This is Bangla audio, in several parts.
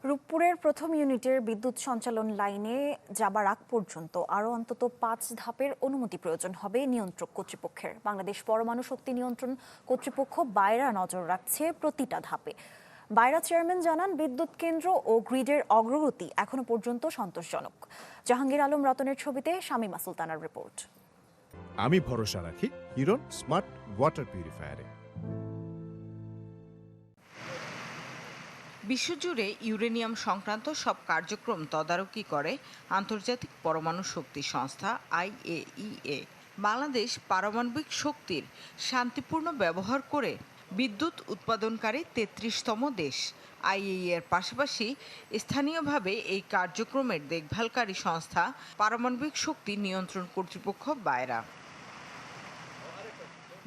রূপপুরের প্রথম ইউনিটের বিদ্যুৎ সঞ্চালন লাইনে যাবার আগ পর্যন্ত আরও অন্তত 5 ধাপের অনুমতি প্রয়োজন হবে নিয়ন্ত্রক কর্তৃপক্ষের। বাংলাদেশ পরমাণু শক্তি নিয়ন্ত্রণ কর্তৃপক্ষ বায়রা নজর রাখছে প্রতিটা ধাপে। বায়রা চেয়ারম্যান জানান, বিদ্যুৎ কেন্দ্র ও গ্রিডের অগ্রগতি এখনো পর্যন্ত সন্তোষজনক। জাহাঙ্গীর আলম রতনের ছবিতে শামীমা সুলতানার রিপোর্ট। আমি ভরসা রাখি হিরন স্মার্ট ওয়াটার পিউরিফায়ারে। বিশ্বজুড়ে ইউরেনিয়াম সংক্রান্ত সব কার্যক্রম তদারকি করে আন্তর্জাতিক পরমাণু শক্তি সংস্থা IAEA। বাংলাদেশ পারমাণবিক শক্তির শান্তিপূর্ণ ব্যবহার করে বিদ্যুৎ উৎপাদনকারী 33তম দেশ। IAEA এর পাশাপাশি স্থানীয়ভাবে এই কার্যক্রমের দেখভালকারী সংস্থা পারমাণবিক শক্তি নিয়ন্ত্রণ কর্তৃপক্ষ বায়রা,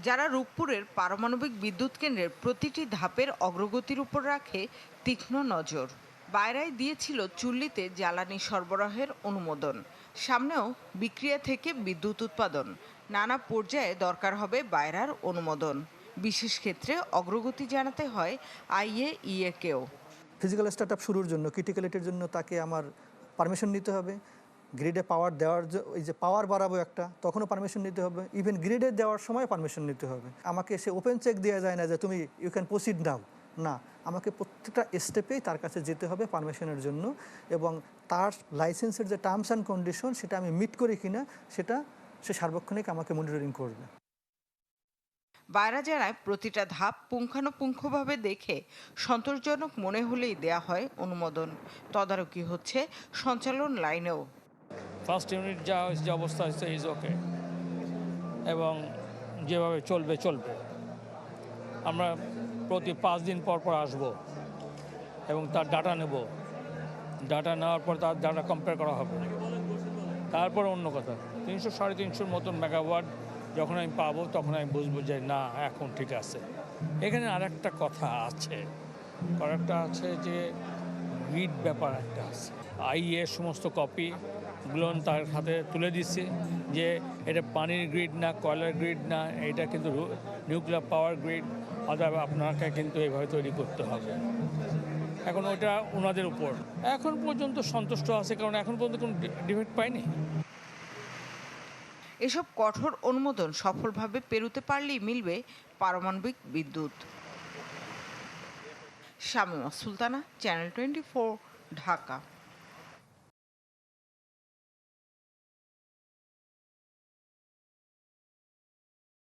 যারা রূপপুরের পারমাণবিক বিদ্যুৎ কেন্দ্রের প্রতিটি ধাপের অগ্রগতির উপর রাখে তীক্ষ্ণ নজর। বায়রাই দিয়েছিল চুল্লিতে জ্বালানি সরবরাহের অনুমোদন, সামনেও বিক্রিয়া থেকে বিদ্যুৎ উৎপাদন। নানা পর্যায়ে দরকার হবে বায়রার অনুমোদন। বিশেষ ক্ষেত্রে অগ্রগতি জানাতে হয় IAEA-কেও। ফিজিক্যাল স্টার্ট আপ শুরুর জন্য, ক্রিটিক্যালিটির জন্য তাকে আমার পারমিশন নিতে হবে। গ্রিডে পাওয়ার দেওয়ার এই যে পাওয়ার বাড়াবো একটা, তখনও পারমিশন নিতে হবে। ইভেন গ্রিডে দেওয়ার সময় পারমিশন নিতে হবে। আমাকে সে ওপেন চেক দেওয়া যায় না যে তুমি ইউ ক্যান প্রসিড নাও, না, আমাকে প্রত্যেকটা স্টেপেই তার কাছে যেতে হবে পারমিশনের জন্য, এবং তার লাইসেন্সের যে টার্মস অ্যান্ড কন্ডিশন সেটা আমি মিট করি কিনা সেটা সে সার্বক্ষণিক আমাকে মনিটরিং করবে। বায়রা জানায়, প্রতিটা ধাপ পুঙ্খানুপুঙ্খভাবে দেখে সন্তোষজনক মনে হলেই দেয়া হয় অনুমোদন। তদারকি হচ্ছে সঞ্চালন লাইনেও। ফার্স্ট ইউনিট যা যে অবস্থা হচ্ছে ইজ ওকে, এবং যেভাবে চলবে। আমরা প্রতি 5 দিন পর আসব এবং তার ডাটা নেব। ডাটা নেওয়ার পর তার ডাটা কম্পেয়ার করা হবে। তারপর অন্য কথা, 300-350 মতন মেগাওয়াট যখন আমি পাবো তখন আমি বুঝবো যে না, এখন ঠিক আছে। এখানে আরেকটা কথা আছে, যে গ্রিড ব্যাপার একটা আছে। IAEA সমস্ত কপিগুলো তার হাতে তুলে দিচ্ছে যে এটা পানির গ্রিড না, কয়লার গ্রিড না, এটা কিন্তু নিউক্লিয়ার পাওয়ার গ্রিড। অতএব আপনাকে কিন্তু এইভাবে তৈরি করতে হবে। এখন ওটা ওনাদের উপর। এখন পর্যন্ত সন্তুষ্ট আছে, কারণ এখন পর্যন্ত কোনো ডিফেক্ট পাইনি। এসব কঠোর অনুমোদন সফলভাবে পেরোতে পারলেই মিলবে পারমাণবিক বিদ্যুৎ। শামীমা সুলতানা, চ্যানেল 24, ঢাকা।